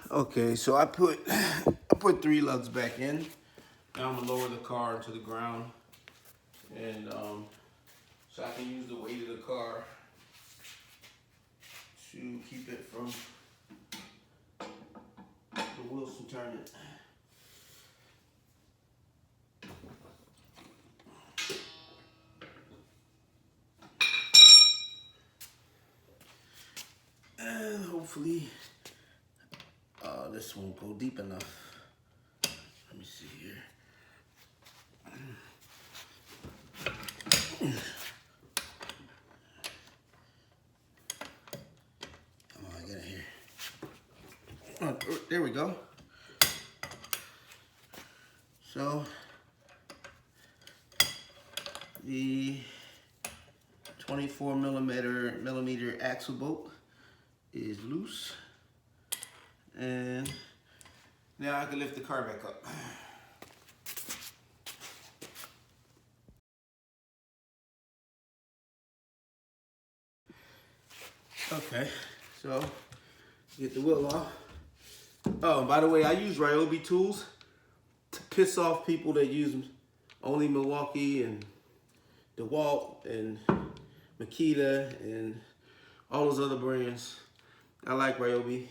Okay, so I put 3 lugs back in. Now I'm gonna lower the car to the ground, and so I can use the weight of the car to keep it from the wheels from turning. And hopefully, this won't go deep enough. Let me see here. Come on, get in here. Oh, there we go. So the 24 millimeter axle bolt is loose, and now I can lift the car back up. Okay, so get the wheel off. Oh, by the way, I use Ryobi tools to piss off people that use only Milwaukee and DeWalt and Makita and all those other brands. I like Ryobi.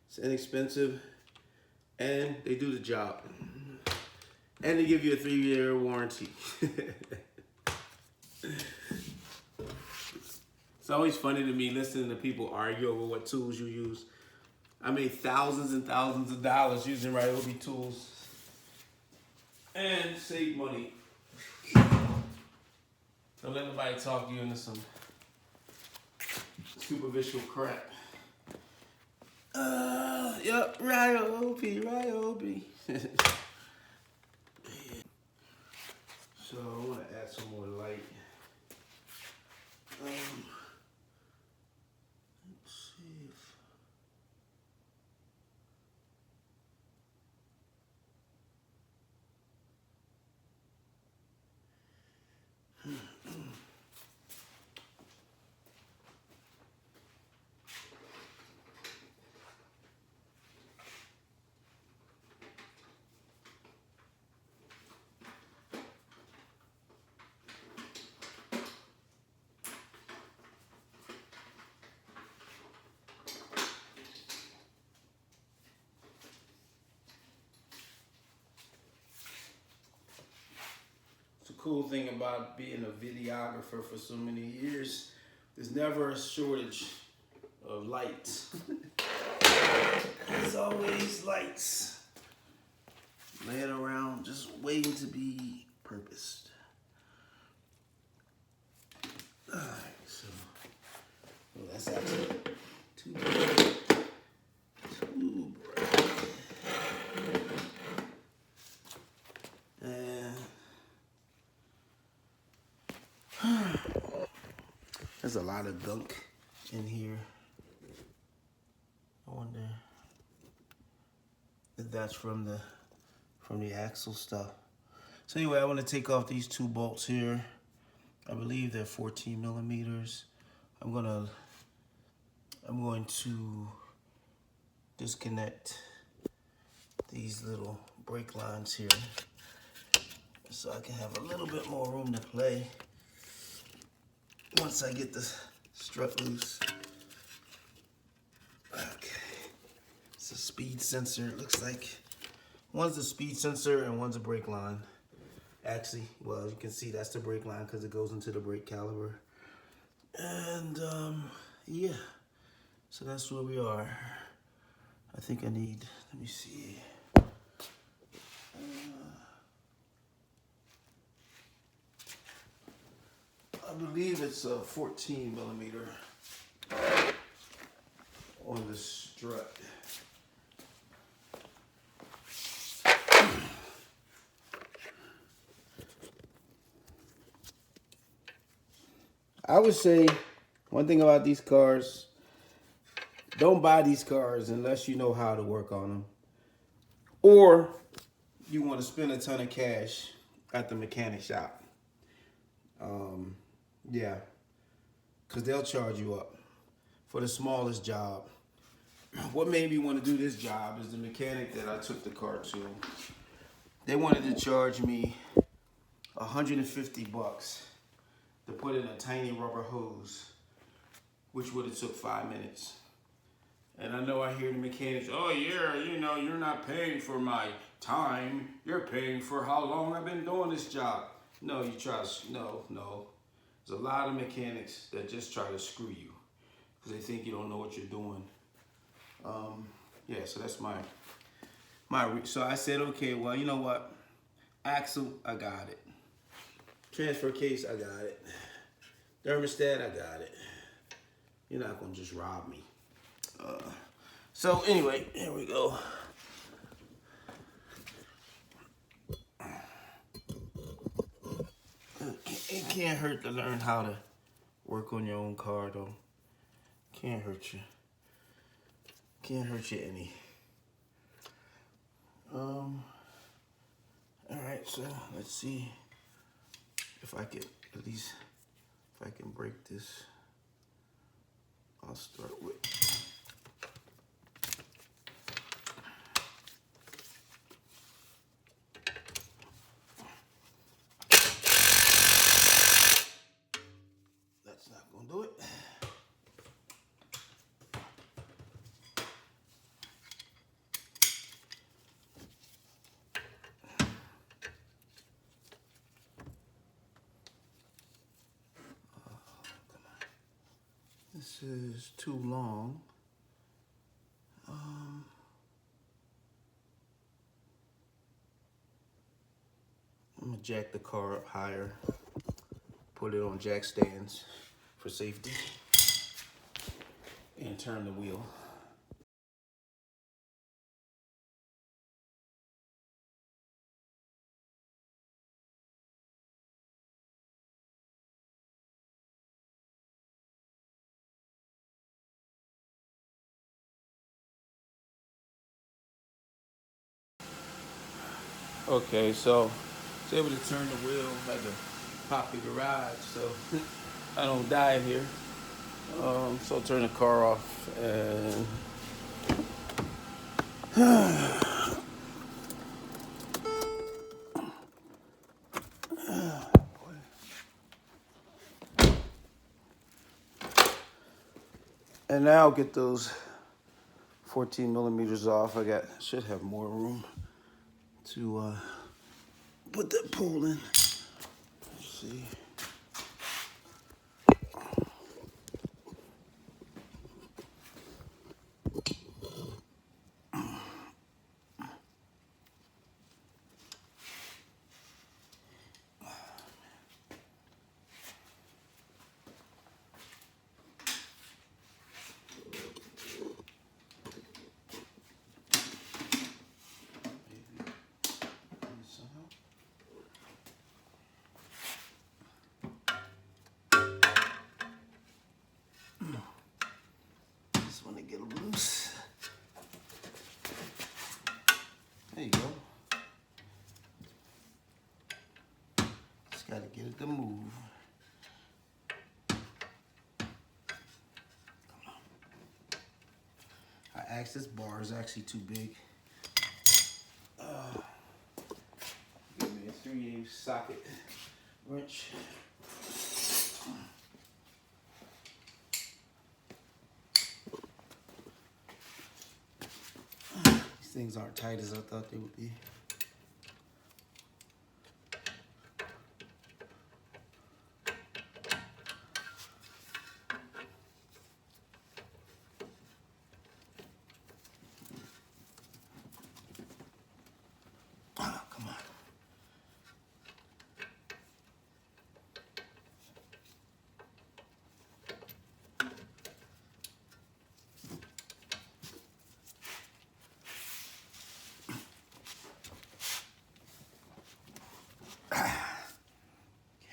It's inexpensive and they do the job. And they give you a 3-year warranty. It's always funny to me listening to people argue over what tools you use. I made thousands and thousands of dollars using Ryobi tools and save money. Don't let nobody talk you into some superficial crap. Yep, Ryobi. So I want to add some more light. Let's see if the cool thing about being a videographer for so many years, there's never a shortage of lights. There's always lights laying around just waiting to be purposed. Alright, so that's actually too bright. Too bright. And there's a lot of gunk in here. I wonder if that's from the axle stuff. So anyway, I want to take off these 2 bolts here. I believe they're 14 millimeters. I'm going to disconnect these little brake lines here so I can have a little bit more room to play once I get the strut loose. Okay, it's a speed sensor. It looks like one's a speed sensor and one's a brake line. Actually, well, you can see that's the brake line because it goes into the brake caliper. And yeah, so that's where we are. I think I need, let me see. I believe it's a 14 millimeter on the strut. I would say one thing about these cars, don't buy these cars unless you know how to work on them. Or you want to spend a ton of cash at the mechanic shop. Yeah, because they'll charge you up for the smallest job. what made me want to do this job is the mechanic that I took the car to. They wanted to charge me 150 bucks to put in a tiny rubber hose, which would have took 5 minutes. And I know I hear the mechanics, oh yeah, you know, you're not paying for my time, you're paying for how long I've been doing this job. No, no. There's a lot of mechanics that just try to screw you because they think you don't know what you're doing. Yeah, so that's so I said, okay, well, you know what? Axle, I got it. Transfer case, I got it. Thermostat, I got it. You're not gonna just rob me. So anyway, here we go. It can't hurt to learn how to work on your own car, though. Can't hurt you. Can't hurt you any. All right, so let's see if I can at least, if I can break this. I'll start with. That's not gonna do it. This is too long. I'm gonna jack the car up higher, put it on jack stands for safety, and turn the wheel. Okay, so it's able to turn the wheel like a poppy garage, so I don't die here. So I'll turn the car off and and now I'll get those 14 millimeters off. Should have more room to put that pole in. Let's see. Just want to get them loose. There you go. Just got to get it to move. I asked, this bar is actually too big. Give me a 3/8 socket wrench. These things aren't tight as I thought they would be. Oh, come on.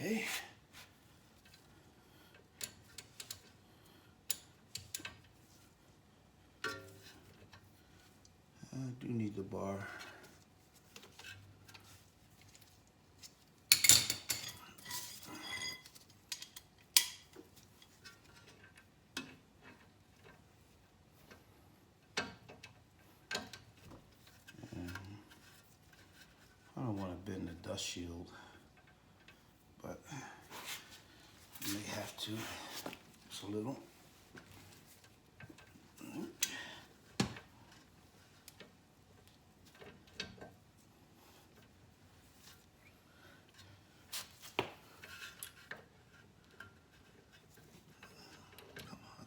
Okay. I do need the bar. don't want to bend the dust shield, but you may have to. Just a little.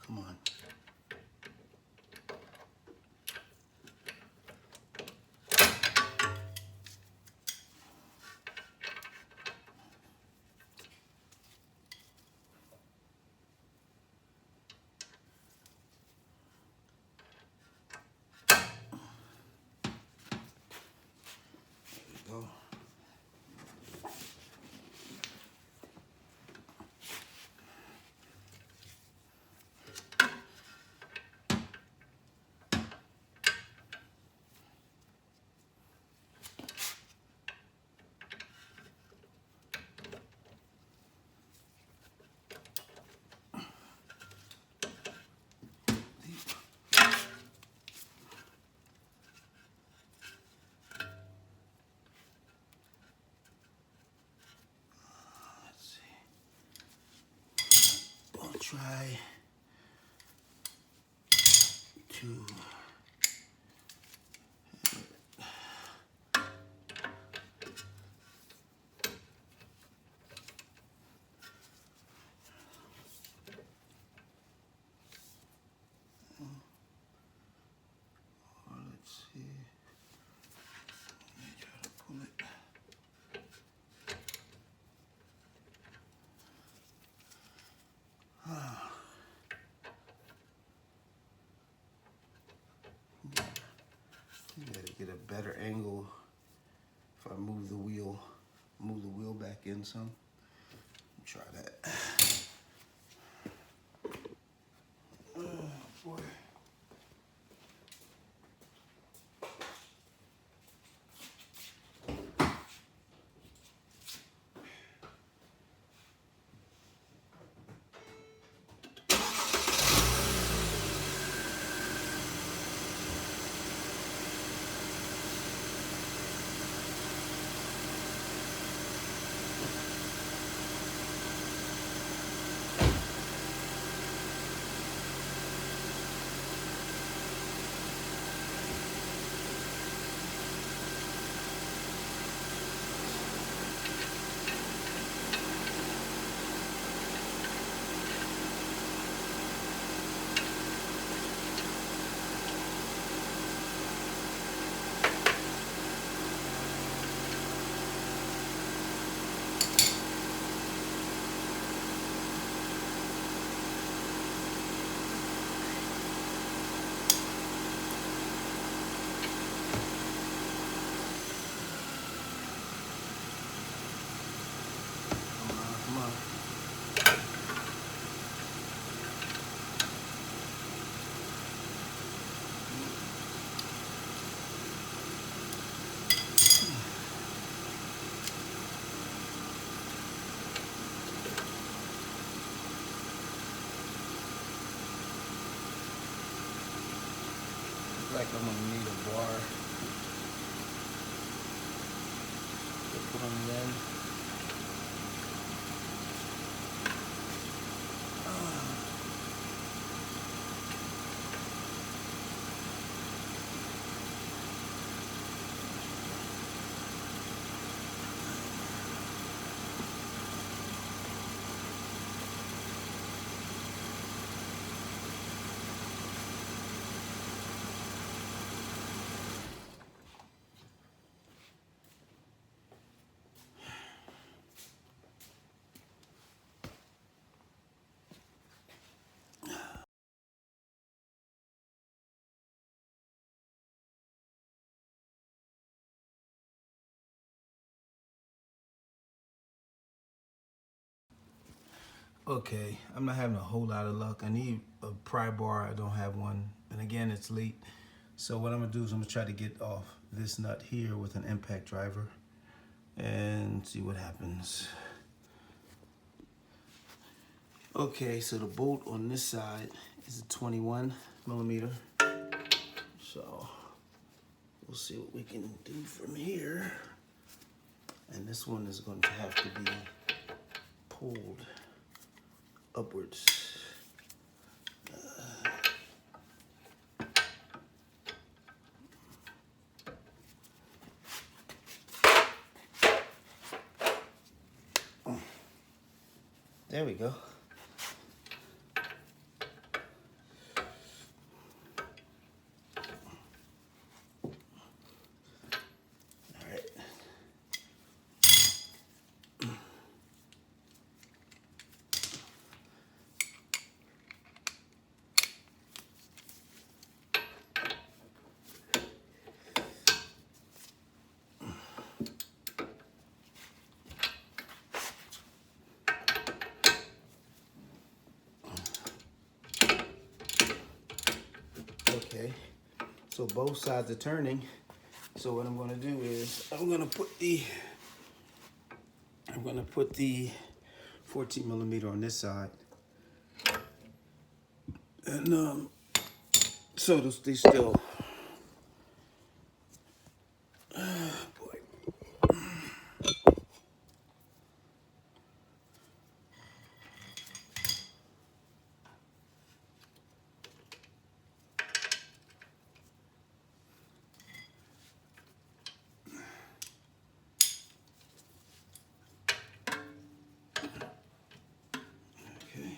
Come on. Go. Try to let's see. Let me try to pull it. You gotta get a better angle if I move the wheel back in some. Try that. Oh boy. Like I'm gonna need a bar to put on the end. Okay, I'm not having a whole lot of luck. I need a pry bar. I don't have one. And again, it's late. So what I'm gonna do is I'm gonna try to get off this nut here with an impact driver and see what happens. Okay, so the bolt on this side is a 21 millimeter. So we'll see what we can do from here. And this one is going to have to be pulled upwards. There we go. Okay, so both sides are turning. So what I'm going to do is I'm going to put the 14 millimeter on this side, and so they still. Boy. Okay.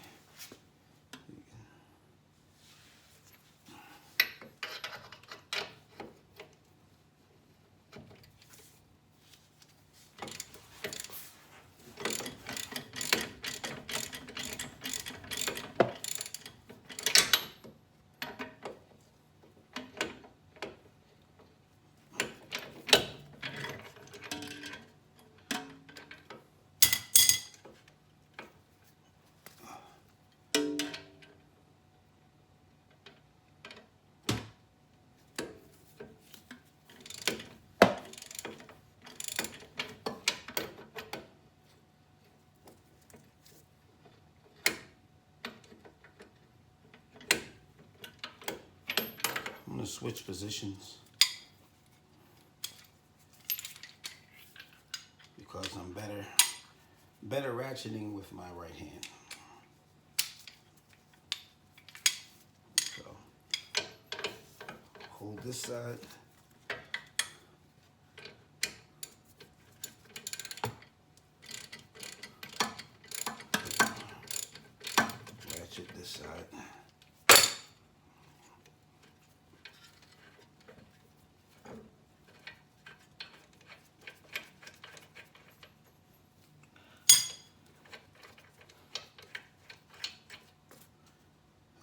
I'm going to switch positions because I'm better ratcheting with my right hand. So hold this side. Ratchet this side.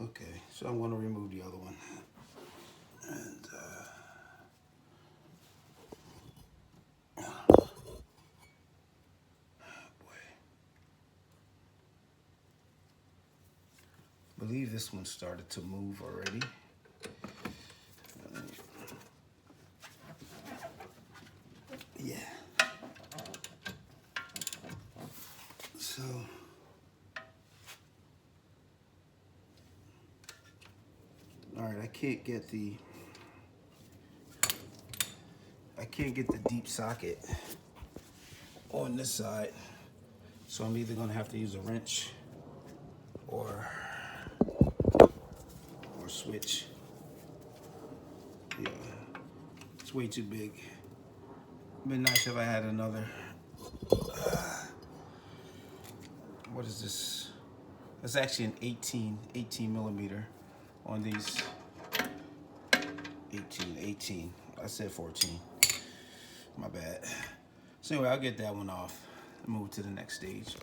Okay, so I'm going to remove the other one. And boy, I believe this one started to move already. Yeah. So all right, I can't get the deep socket on this side, so I'm either gonna have to use a wrench or switch. Yeah, it's way too big. It'd been nice if I had another. What is this? That's actually an 18 millimeter on these. 18. I said 14. My bad. So anyway, I'll get that one off and move to the next stage.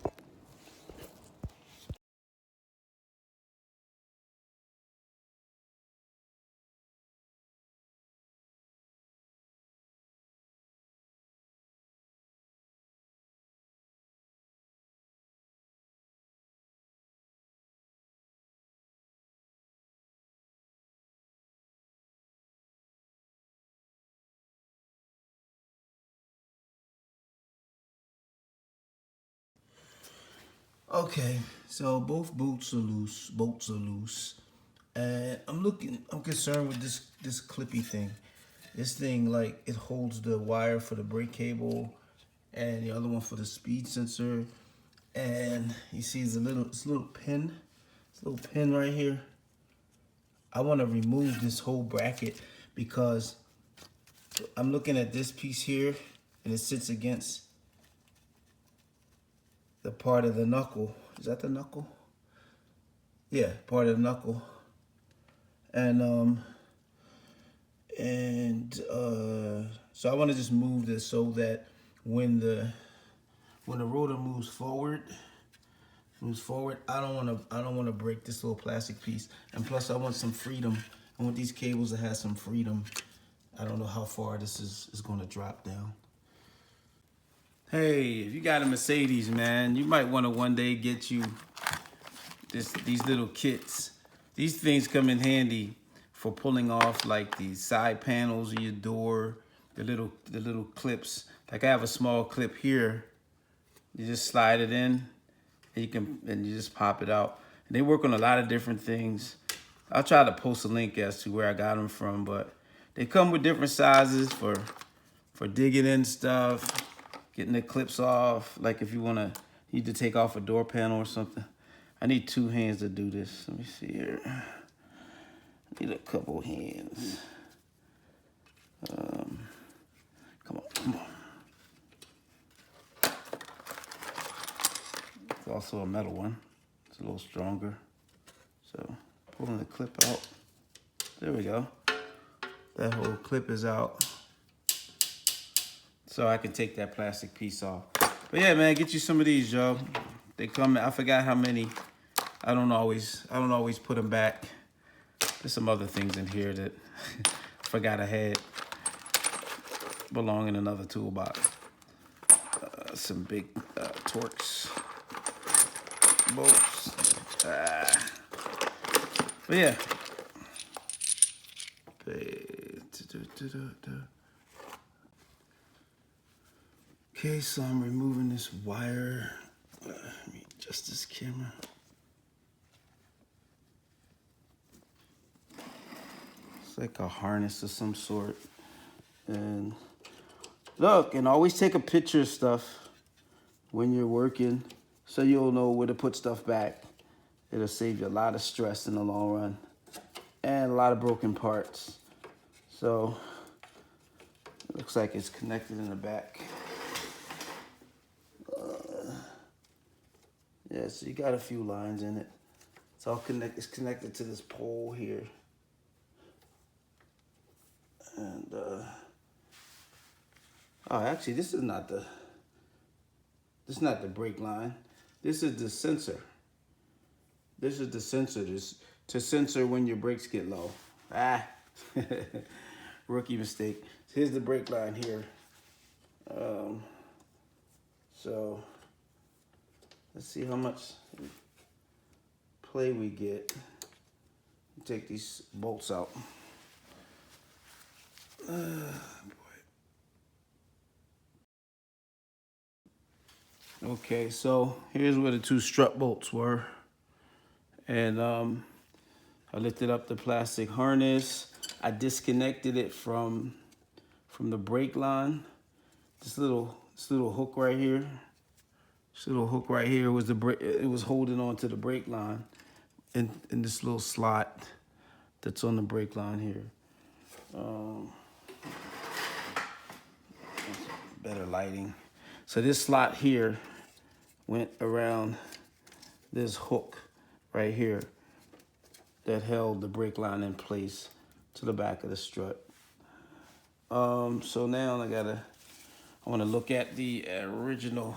Okay, so both bolts are loose, and I'm concerned with this clippy thing. This thing, like, it holds the wire for the brake cable and the other one for the speed sensor. And you see this little pin, this little pin right here. I want to remove this whole bracket because I'm looking at this piece here, and it sits against the part of the knuckle. Is that the knuckle? Yeah, part of the knuckle. And so I want to just move this so that when the rotor moves forward, I don't want to break this little plastic piece. And plus, I want some freedom. I want these cables to have some freedom. I don't know how far this is going to drop down. Hey, if you got a Mercedes, man, you might want to one day get you these little kits. These things come in handy for pulling off like the side panels of your door, the little clips. Like I have a small clip here. You just slide it in, and you just pop it out. And they work on a lot of different things. I'll try to post a link as to where I got them from, but they come with different sizes for digging in stuff, getting the clips off. Like if you need to take off a door panel or something. I need 2 hands to do this. Let me see here. I need a couple hands. Come on. It's also a metal one. It's a little stronger. So pulling the clip out. There we go. That whole clip is out. So I can take that plastic piece off. But yeah, man, get you some of these, Joe. They come, I forgot how many. I don't always put them back. There's some other things in here that I forgot I had. Belong in another toolbox. Some big Torx bolts. But yeah. Okay, so I'm removing this wire. Let me adjust this camera. It's like a harness of some sort. And look, and always take a picture of stuff when you're working so you'll know where to put stuff back. It'll save you a lot of stress in the long run and a lot of broken parts. So it looks like it's connected in the back. Yeah, so you got a few lines in it. It's all connected. It's connected to this pole here. And oh, actually, this is not the brake line. This is the sensor. This is the sensor. This to censor when your brakes get low. Rookie mistake. Here's the brake line here. So let's see how much play we get. Take these bolts out. Okay, so here's where the 2 strut bolts were. And I lifted up the plastic harness. I disconnected it from the brake line. This little hook right here. This little hook right here was it was holding on to the brake line in this little slot that's on the brake line here. Better lighting. So this slot here went around this hook right here that held the brake line in place to the back of the strut. So now I want to look at the original,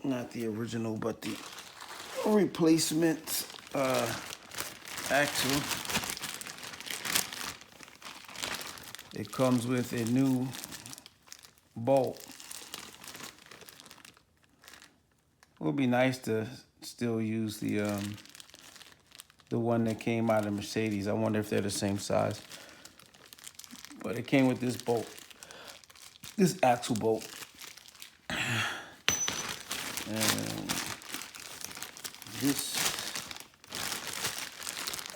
not the original, but the replacement axle. It comes with a new bolt. It would be nice to still use the one that came out of Mercedes. I wonder if they're the same size. But it came with this bolt, this axle bolt. And this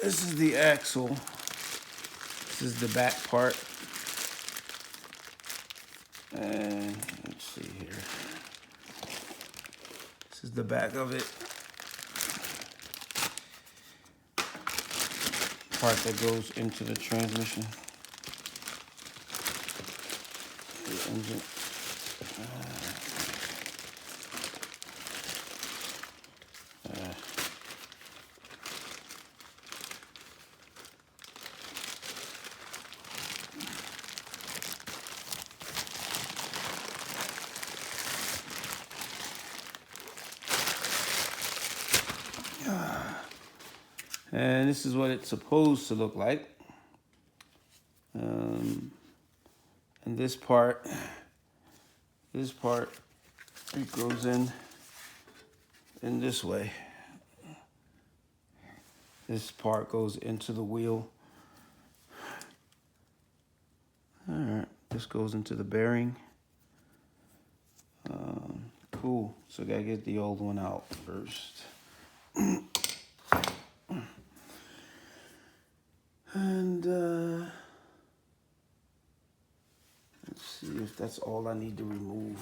is the axle. This is the back part. And let's see here. This is the back of it. Part that goes into the transmission. The engine. And this is what it's supposed to look like. And this part, it goes in this way. This part goes into the wheel. All right, this goes into the bearing. Cool, so I gotta get the old one out first. And let's see if that's all I need to remove.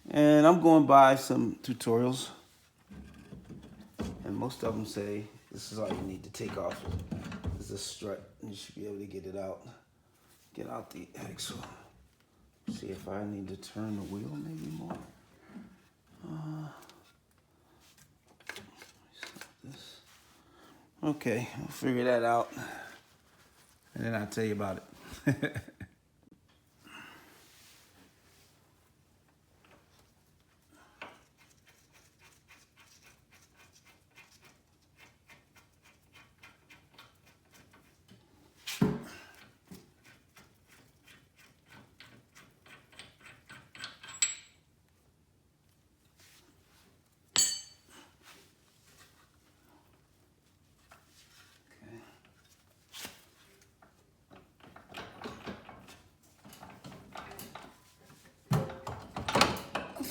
And I'm going by some tutorials, and most of them say this is all you need to take off. Is the strut, and you should be able to get it out. Get out the axle. See if I need to turn the wheel maybe more. Okay, I'll figure that out, and then I'll tell you about it.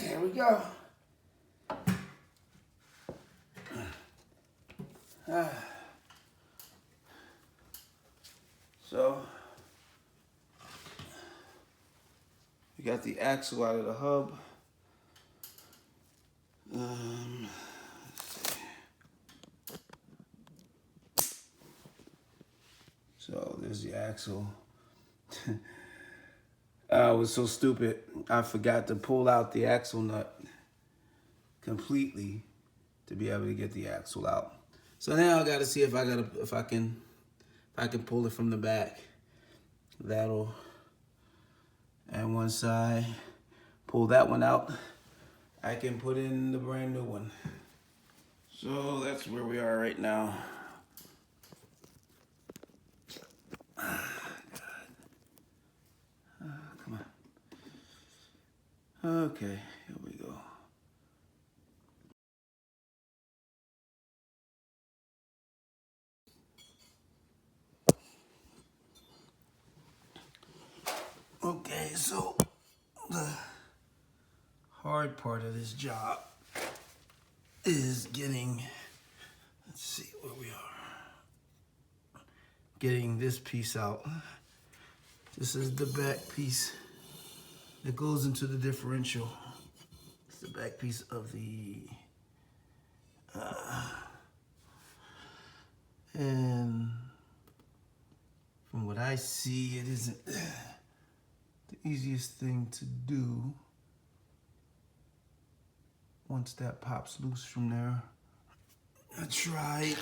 There we go. So we got the axle out of the hub. Let's see. So there's the axle. I was so stupid. I forgot to pull out the axle nut completely to be able to get the axle out. So now I got to see if I can pull it from the back. That'll, and once I pull that one out, I can put in the brand new one. So that's where we are right now. Come on. Okay, here we go. Okay, so the hard part of this job is getting, let's see where we are. Getting this piece out. This is the back piece that goes into the differential. It's the back piece of the, and from what I see, it isn't the easiest thing to do once that pops loose from there. I tried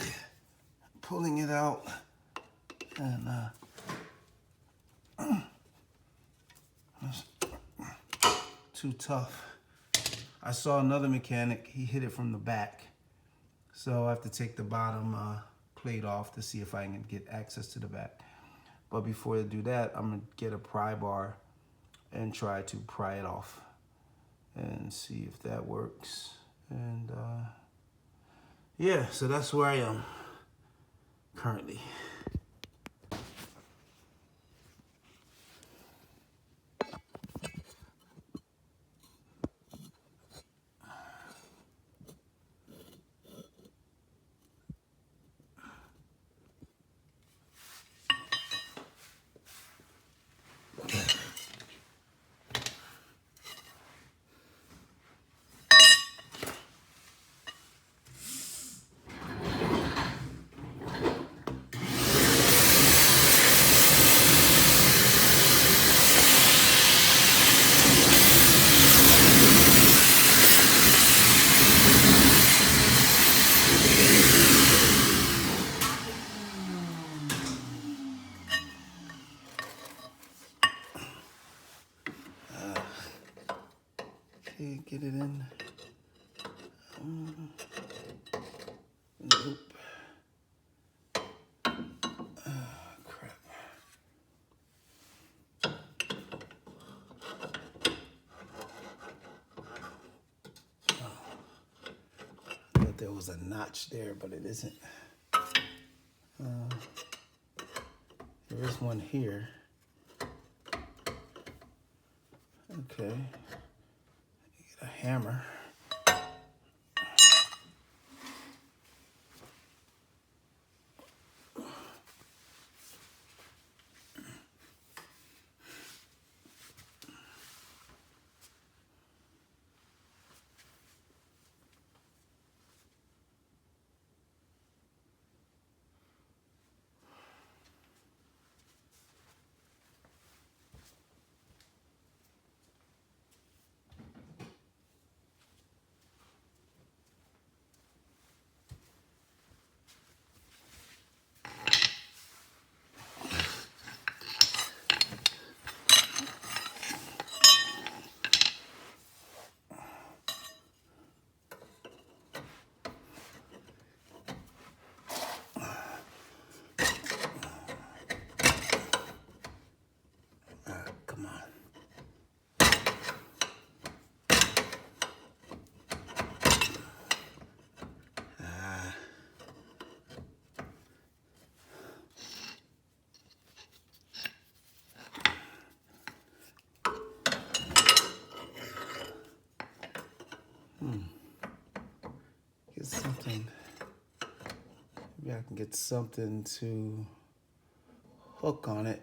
pulling it out, and it's too tough. I saw another mechanic, he hit it from the back. So I have to take the bottom plate off to see if I can get access to the back. But before I do that, I'm gonna get a pry bar and try to pry it off and see if that works. And yeah, so that's where I am currently. see, get it in. Nope. Crap. I thought there was a notch there, but it isn't. There is one here. Okay. Get a hammer. Come on. Get something. Maybe I can get something to hook on it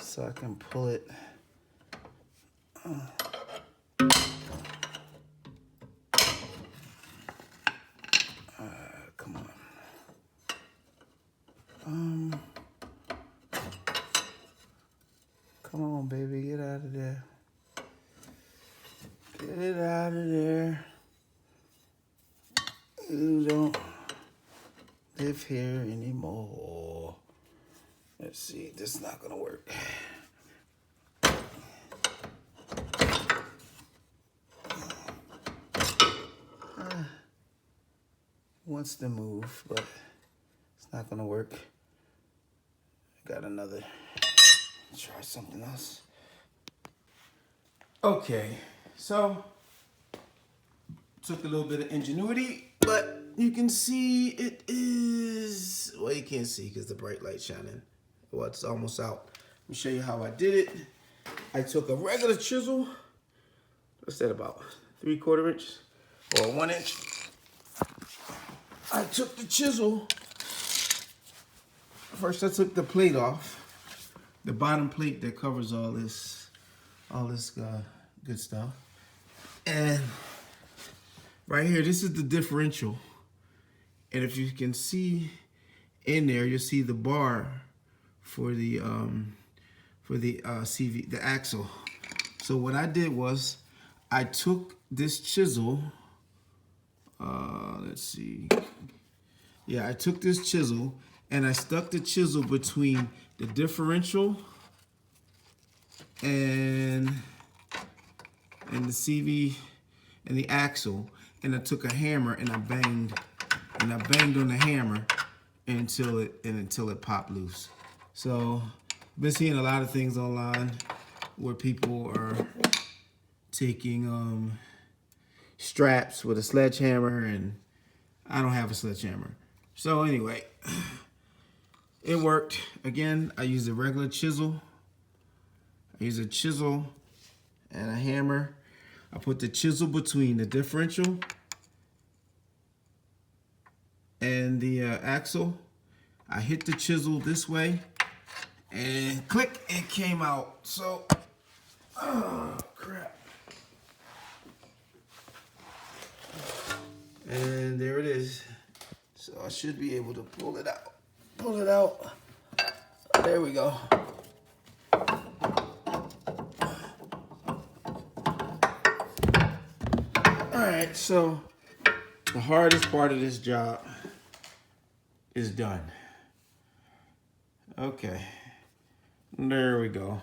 so I can pull it. Come on. Come on, baby, get out of there. Get it out of there. You don't live here anymore. Let's see, this is not gonna work. Wants to move, but it's not gonna work. Got another. Try something else. Okay, so took a little bit of ingenuity, but you can see it is, well, you can't see because the bright light's shining. Well, it's almost out. Let me show you how I did it. I took a regular chisel. What's that, about 3/4 inch or 1 inch? I took the chisel. First, I took the plate off, the bottom plate that covers all this good stuff. And right here, this is the differential. And if you can see in there, you'll see the bar for the CV, the axle. So what I did was I took this chisel. Let's see. Yeah, I took this chisel and I stuck the chisel between the differential and the CV and the axle, and I took a hammer and I banged on the hammer until it popped loose. So I've been seeing a lot of things online where people are taking straps with a sledgehammer, and I don't have a sledgehammer. So anyway, it worked. Again, I used a regular chisel. I used a chisel and a hammer. I put the chisel between the differential and the axle. I hit the chisel this way and click, it came out. So, oh crap. And there it is. So I should be able to pull it out. Pull it out. There we go. Alright, so the hardest part of this job is done. Okay, there we go.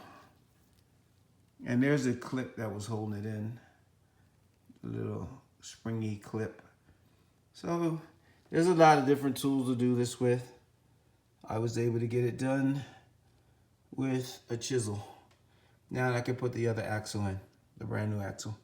And there's a clip that was holding it in. little springy clip. So there's a lot of different tools to do this with. I was able to get it done with a chisel. Now I can put the other axle in, the brand new axle.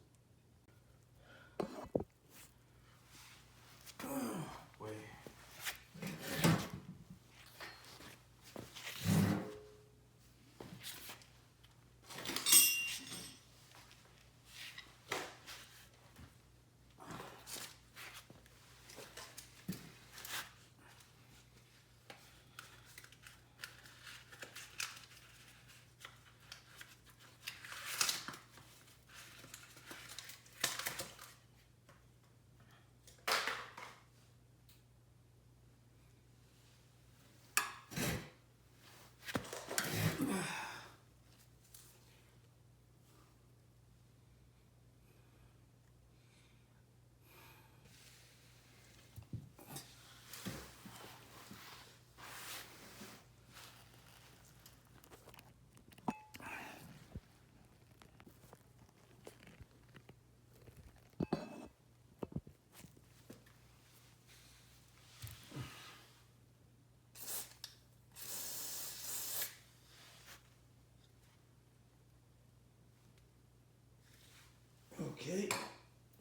Okay,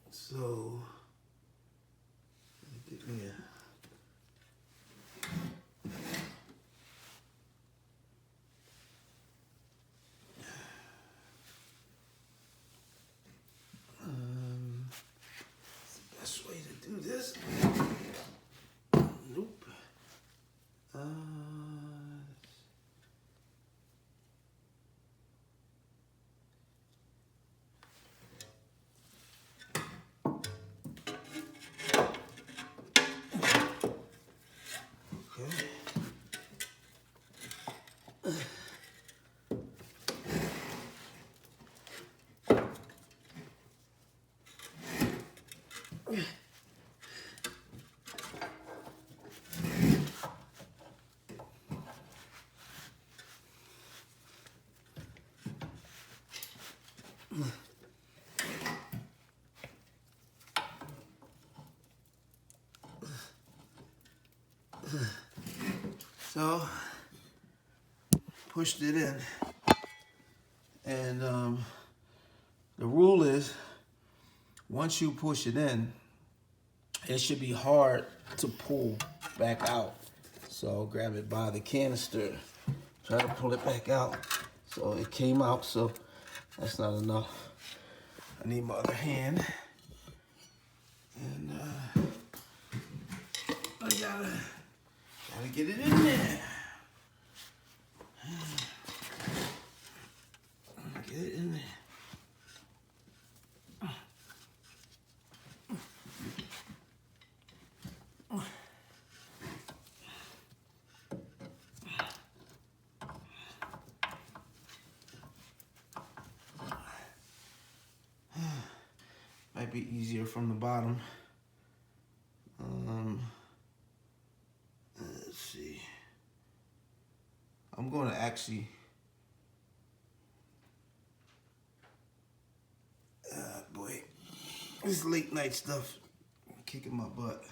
so get me it's the best way to do this. Nope. So pushed it in, and the rule is once you push it in, it should be hard to pull back out. So grab it by the canister, try to pull it back out. So it came out, so that's not enough. I need my other hand, and I gotta get it in there. Get it in there. Might be easier from the bottom. Let's see. I'm going to actually boy, this late night stuff kicking my butt.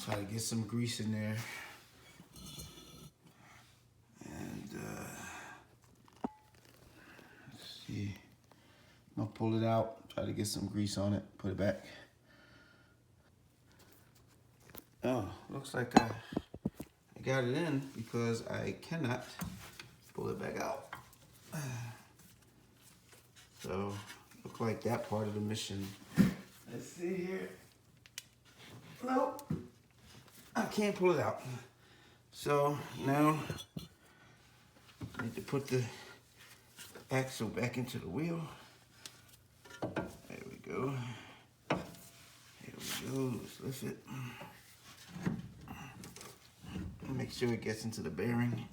Try to get some grease in there. And let's see. I'm gonna pull it out, try to get some grease on it, put it back. Oh, looks like I got it in because I cannot pull it back out. So, look like that part of the mission. Let's see here. Nope, I can't pull it out. So now I need to put the axle back into the wheel. There we go. Here we go. Let's lift it. Make sure it gets into the bearing.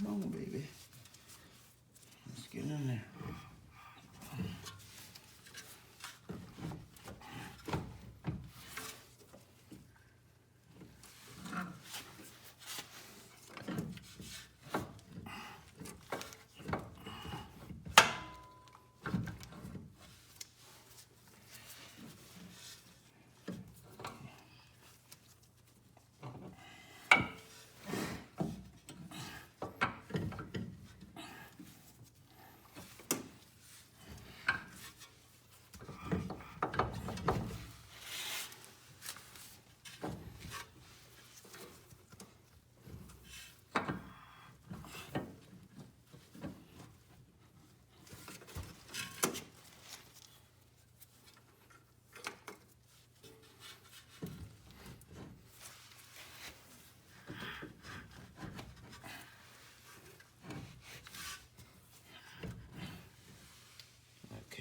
Come on, baby. Let's get in there.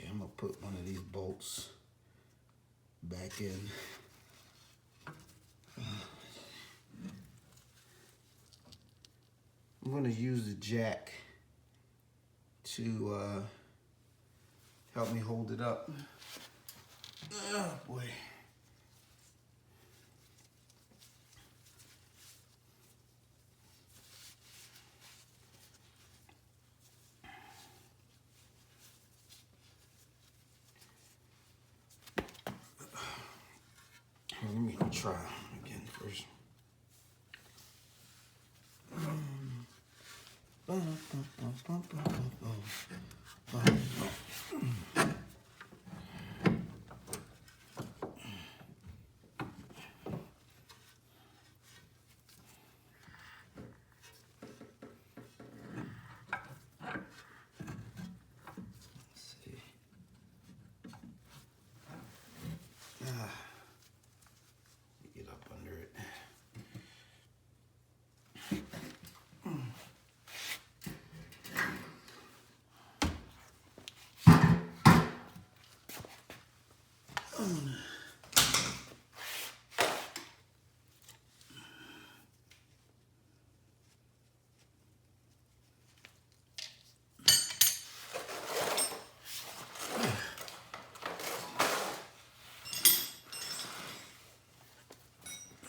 I'm gonna put one of these bolts back in. I'm gonna use the jack to help me hold it up. Oh boy. Let me try again first. Get up under it.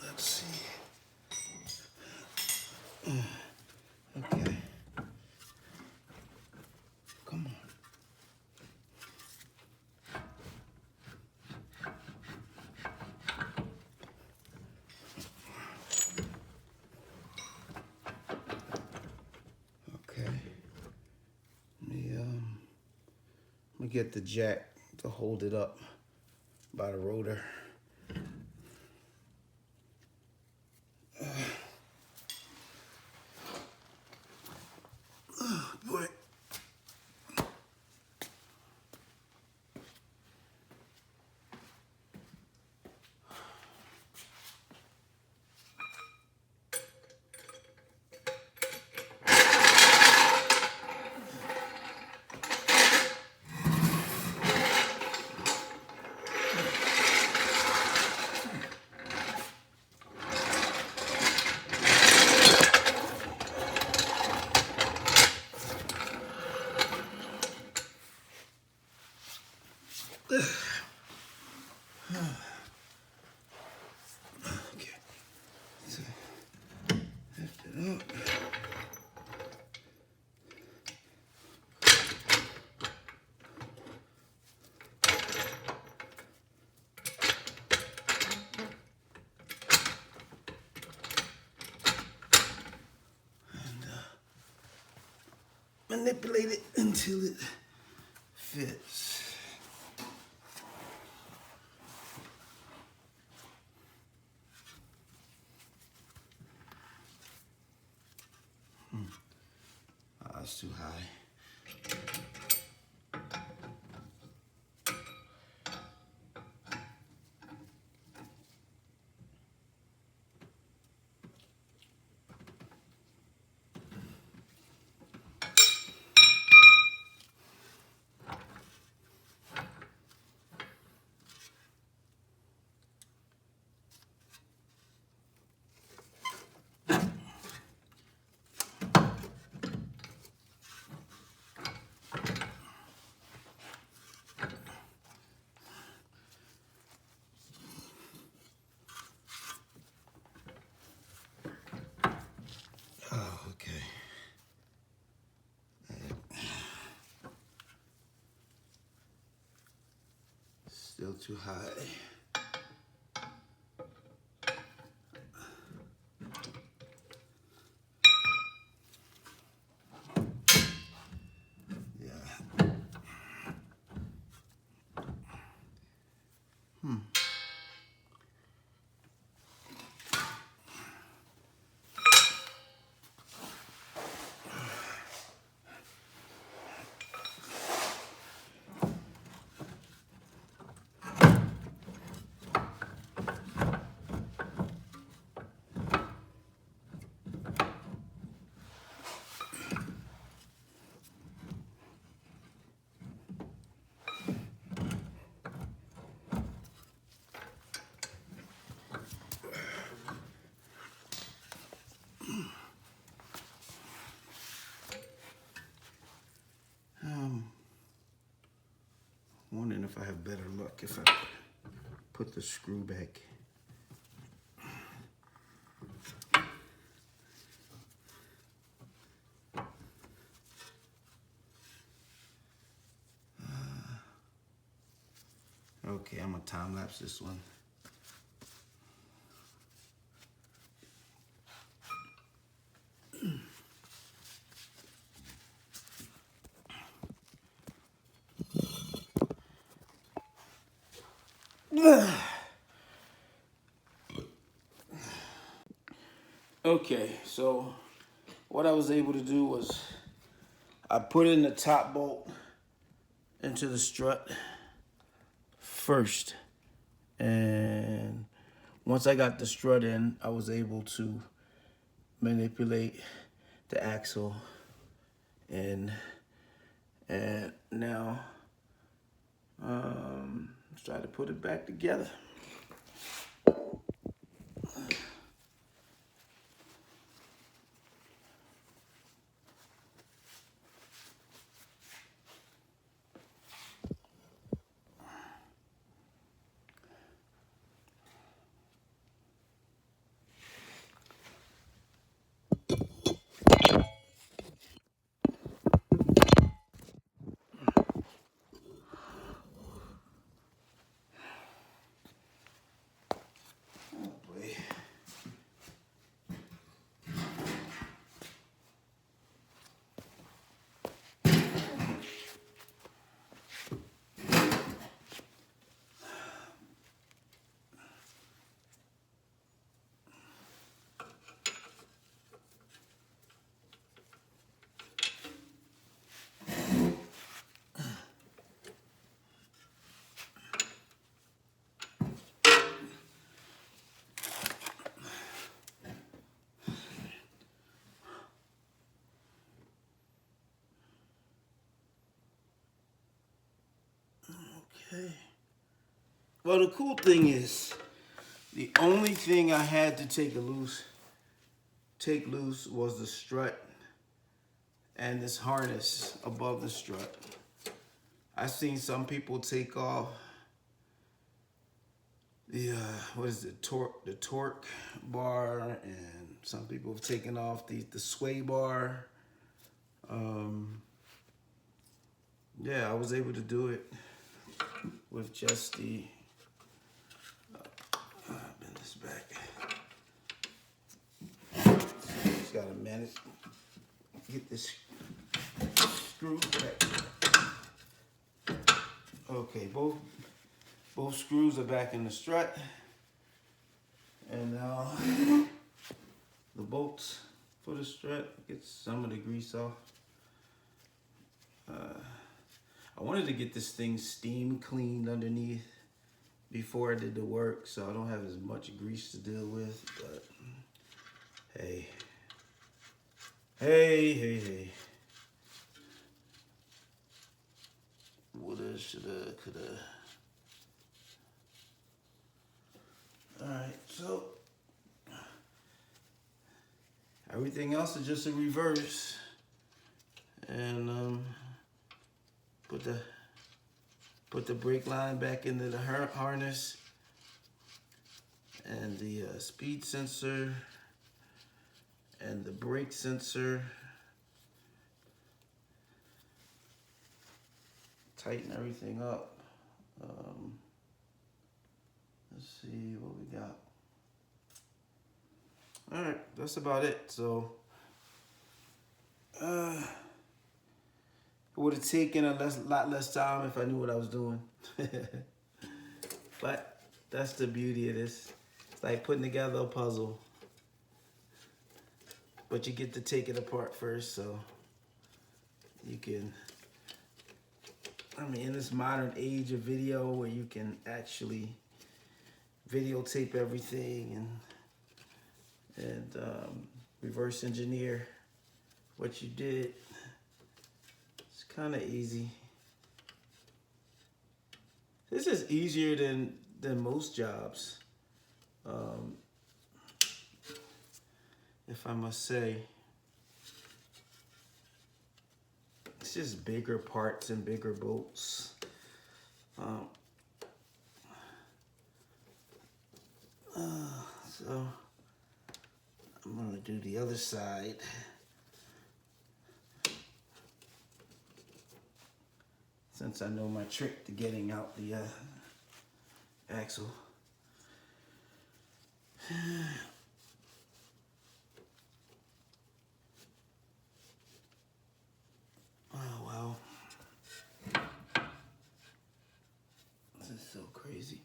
Let's see. Okay. Come on. Okay. Let me get the jack to hold it up by the rotor. Oh boy. Okay. So lift it up. manipulate it until it fits. That's too high. Oh, okay. Still too high. Wondering if I have better luck if I put the screw back. Okay, I'm gonna time lapse this one. Okay, so what I was able to do was I put in the top bolt into the strut first. And once I got the strut in, I was able to manipulate the axle and now let's try to put it back together. Okay. Well, the cool thing is, the only thing I had to take loose was the strut and this harness above the strut. I've seen some people take off the what is it, the torque bar, and some people have taken off the sway bar. Yeah, I was able to do it with just the bend this back. Just gotta manage, get this screws back. Okay, both screws are back in the strut. And now the bolts for the strut, get some of the grease off. I wanted to get this thing steam cleaned underneath before I did the work, so I don't have as much grease to deal with, but hey. Hey. Woulda, shoulda, coulda. Alright, so everything else is just a reverse. And put the brake line back into the harness, and the speed sensor and the brake sensor. Tighten everything up. Let's see what we got. All right, that's about it. So it would have taken a lot less time if I knew what I was doing. But that's the beauty of this. It's like putting together a puzzle, but you get to take it apart first, so you can, I mean, in this modern age of video where you can actually videotape everything and reverse engineer what you did, it's kind of easy. This is easier than most jobs, if I must say. It's just bigger parts and bigger bolts. So I'm gonna do the other side. Since I know my trick to getting out the axle. Oh, wow. This is so crazy.